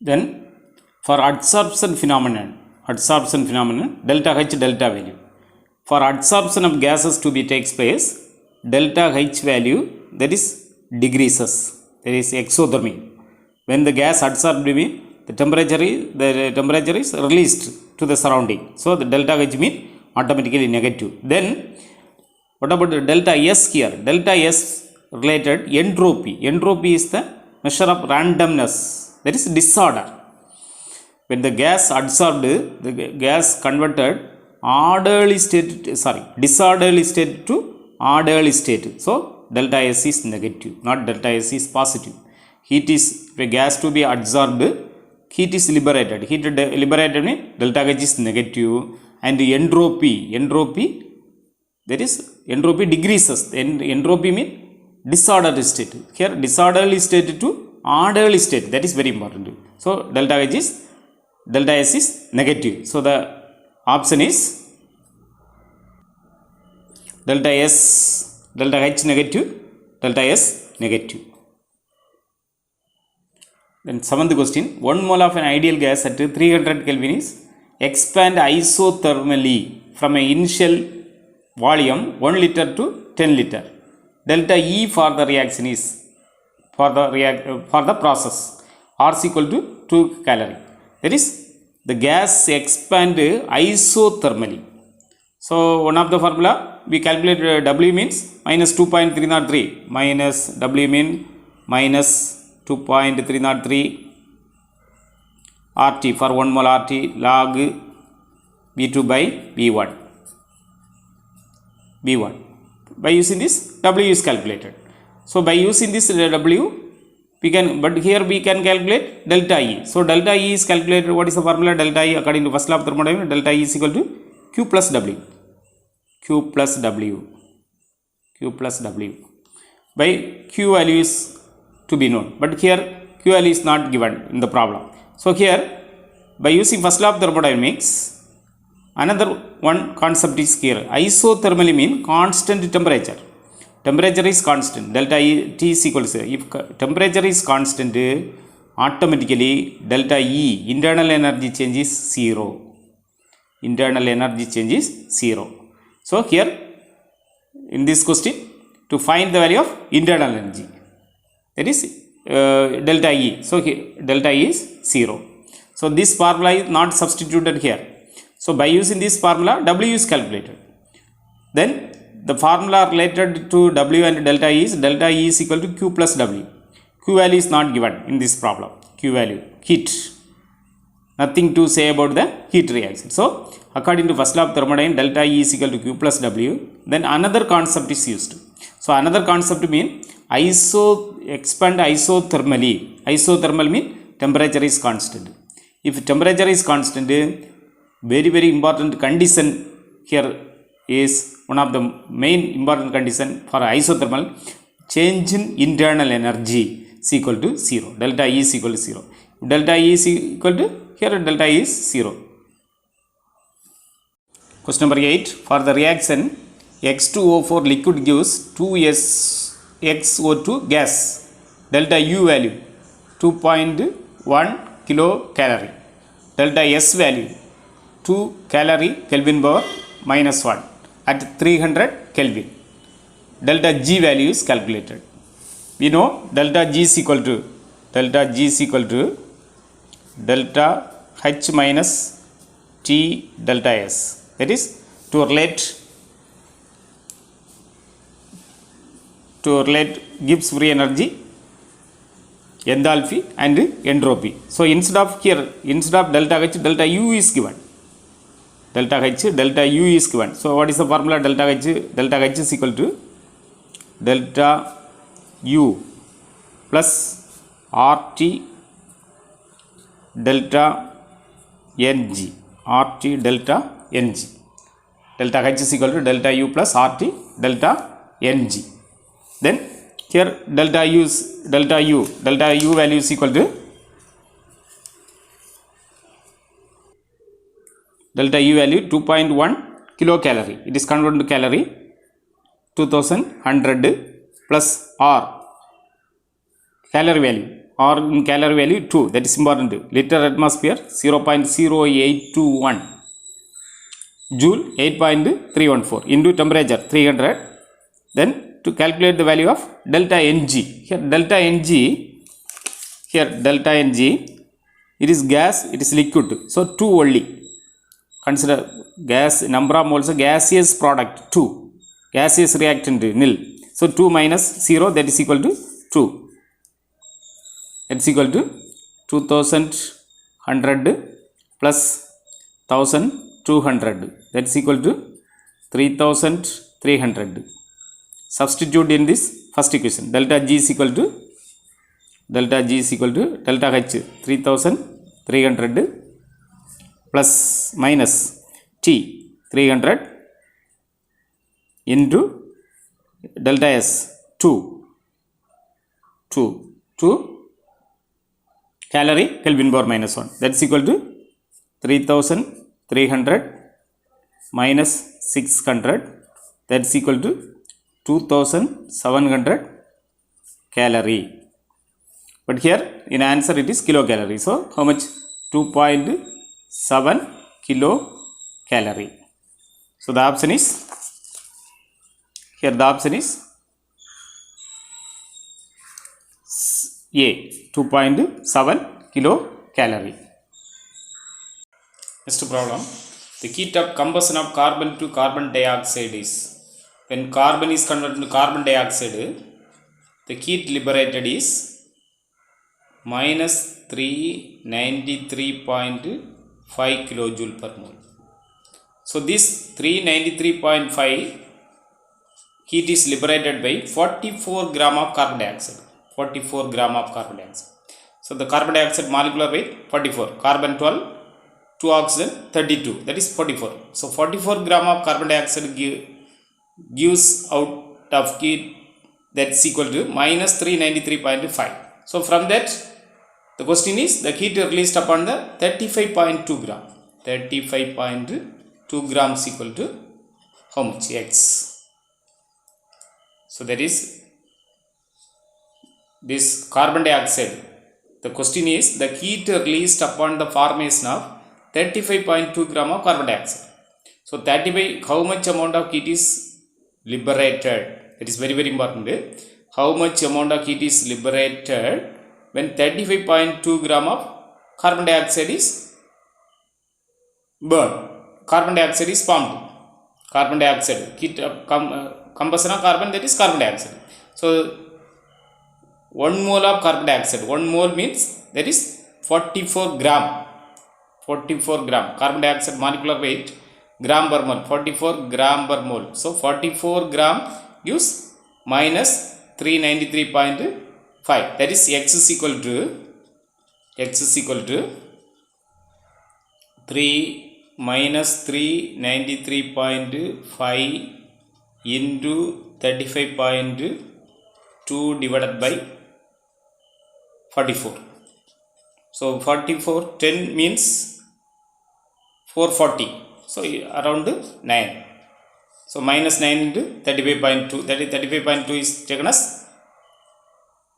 Then for adsorption phenomenon, delta H delta value. For adsorption of gases to be takes place, delta H value, that is decreases. There is exothermy. When the gas adsorbed, the temperature is released to the surrounding. So the delta H mean automatically negative. Then what about the delta S here? Delta S related entropy. Entropy is the measure of randomness. That is disorder. When the gas adsorbed, the gas converted disorderly state to orderly state. So delta S is negative, not delta S is positive. Heat is, the gas to be adsorbed, heat is liberated. Heat liberated means delta H is negative, and the entropy, that is entropy decreases. Entropy means disorderly state. Here disorderly state to orderly state. That is very important. So delta S is negative. So the option is delta H negative, delta S negative. Then seventh question, 1 mole of an ideal gas at 300 Kelvin is expand isothermally from an initial volume 1 liter to 10 liter. Delta E for the reaction is, for the process, R is equal to 2 calorie. That is, the gas expand isothermally. So one of the formula, we calculate W means minus 2.303, minus W mean minus 2.303 RT for 1 mole RT log V2 by V1. By using this, W is calculated. So by using this W, we can, but here we can calculate delta E. So delta E is calculated. What is the formula? Delta E according to first law of thermodynamics, delta E is equal to Q plus W. By Q value is to be known, but here Q value is not given in the problem. So here, by using first law of thermodynamics, another one concept is here. Isothermally mean constant temperature. Temperature is constant. Delta E T is equal to, if temperature is constant, automatically delta E, internal energy change is 0. So here, in this question, to find the value of internal energy, that is delta E. So here, delta E is 0. So this formula is not substituted here. So by using this formula, W is calculated. Then the formula related to W and delta E is equal to Q plus W. Q value is not given in this problem. Q value, heat. Nothing to say about the heat reaction. So according to first law of thermodynamics, delta E is equal to Q plus W. Then another concept is used. So another concept means expand isothermally. Isothermal means temperature is constant. If temperature is constant, very important condition here is, one of the main important condition for isothermal, change in internal energy is equal to 0. Delta E is equal to 0. Delta E is equal to, here delta E is 0. Question number 8. For the reaction X2O4 liquid gives 2SXO2 gas. Delta U value 2.1 kilocalorie. Delta S value 2 calorie Kelvin power minus 1 at 300 Kelvin. Delta G value is calculated. We know delta G is equal to delta H minus T delta S. That is, to relate Gibbs free energy, enthalpy and entropy. So instead of delta H, delta U is given. Delta U is given. So what is the formula? Delta H is equal to delta U plus RT delta NG. Delta H is equal to delta U plus RT delta NG. Then here delta U value is equal to delta U value 2.1 kilocalorie. It is converted to calorie, 2100 plus R, calorie value or in calorie value 2, that is important. Liter atmosphere 0.0821, joule 8.314 into temperature 300. Then to calculate the value of delta Ng, here delta Ng, it is gas, it is liquid, so 2 only. Consider gas, number of moles of gaseous product 2, gaseous reactant nil, so 2 minus 0, that is equal to 2, that is equal to 2100 plus 1200, that is equal to 3300. Substitute in this first equation. Delta G is equal to delta H 3300 plus minus T 300 into delta S 2 calorie Kelvin bar minus 1, that is equal to 3300 minus 600, that is equal to 2700 calorie. But here in answer it is kilocalorie. So how much? 2.7 kilocalorie. So the option is here, the option is A, 2.7 kilocalorie. Next problem. The heat of combustion of carbon to carbon dioxide is, when carbon is converted to carbon dioxide, the heat liberated is minus 393.5 kilojoule per mole. So this 393.5 heat is liberated by 44 gram of carbon dioxide. 44 gram of carbon dioxide. So the carbon dioxide molecular weight 44, carbon 12, 2 oxygen 32, that is 44. So 44 gram of carbon dioxide gives out of heat, that's equal to minus 393.5. So from that, the question is the heat released upon the 35.2 gram. 35.2 grams equal to how much? X. So that is this carbon dioxide. The question is the heat released upon the formation of 35.2 gram of carbon dioxide. So 35, how much amount of heat is liberated? It is very, very important. How much amount of heat is liberated when 35.2 gram of carbon dioxide is burned? Carbon dioxide is formed. Carbon dioxide, heat combustion of carbon, that is carbon dioxide. So 1 mole of carbon dioxide, 1 mole means that is 44 gram. 44 gram carbon dioxide molecular weight gram per mole, 44 gram per mole. So 44 gram gives minus 393.5, that is X is equal to 3 minus 393.5 into 35.2 divided by 44. So 44, 10 means 440. So around 9. So minus 9 into 35.2. That is 35.2 is taken as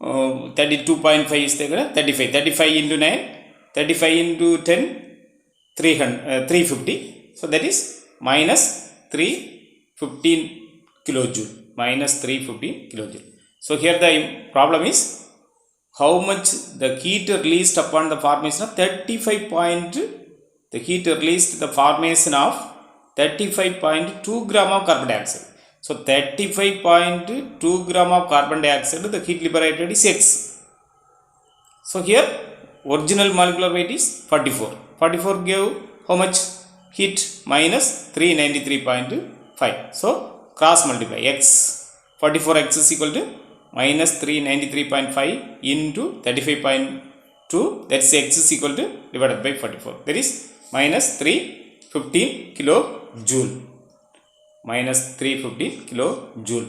32.5 is taken as 35. 35 into 9, 35 into 10, 350. So that is minus 315 kilojoule. Minus 315 kilojoule. So here the problem is how much the heat released upon the formation of 35. The heat released the formation of 35.2 gram of carbon dioxide. So 35.2 gram of carbon dioxide, the heat liberated is X. So here original molecular weight is 44. 44 gave how much heat? Minus 393.5. So cross multiply X. 44X is equal to minus 393.5 into 35.2, that is X is equal to divided by 44. That is minus 315 kilojoule. Minus 315 kilojoule.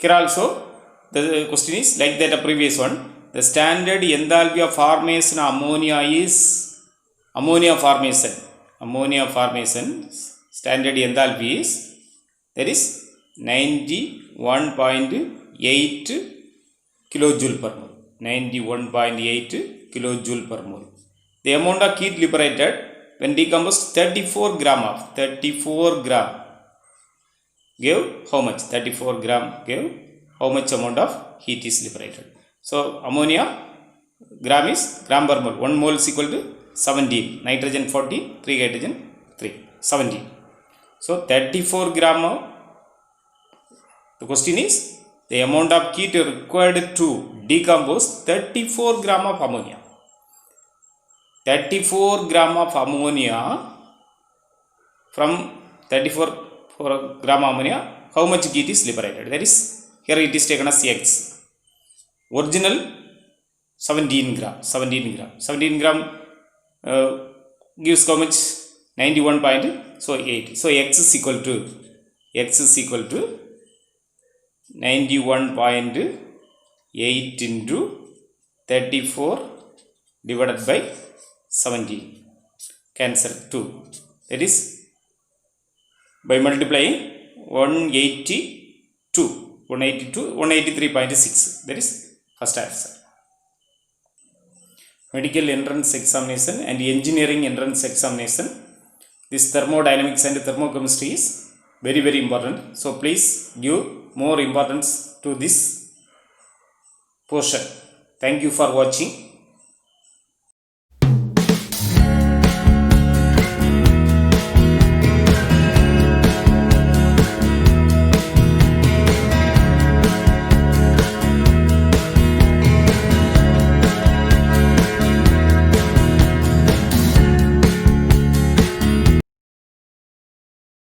Here also the question is like that, a previous one. The standard enthalpy of formation of ammonia is ammonia formation standard enthalpy is, that is 91.8 kilojoule per mole. 91.8 kilojoule per mole. The amount of heat liberated when decomposed 34 gram gave how much? 34 gram gave how much amount of heat is liberated. So ammonia gram is gram per mole. 1 mole is equal to 17. Nitrogen 40, 3 hydrogen 3, 17. So 34 gram of, the question is the amount of heat required to decompose 34 gram of ammonia. 34 gram of ammonia, from 34 gram ammonia, how much heat is liberated? That is, here it is taken as X. Original 17 gram. 17 gram gives how much? 91.8. So X is equal to 91.8 into 34 divided by 17. Cancel 2. That is, by multiplying 183.6. That is first answer. Medical entrance examination and engineering entrance examination, this thermodynamics and thermochemistry is very, very important. So please give more importance to this portion. Thank you for watching.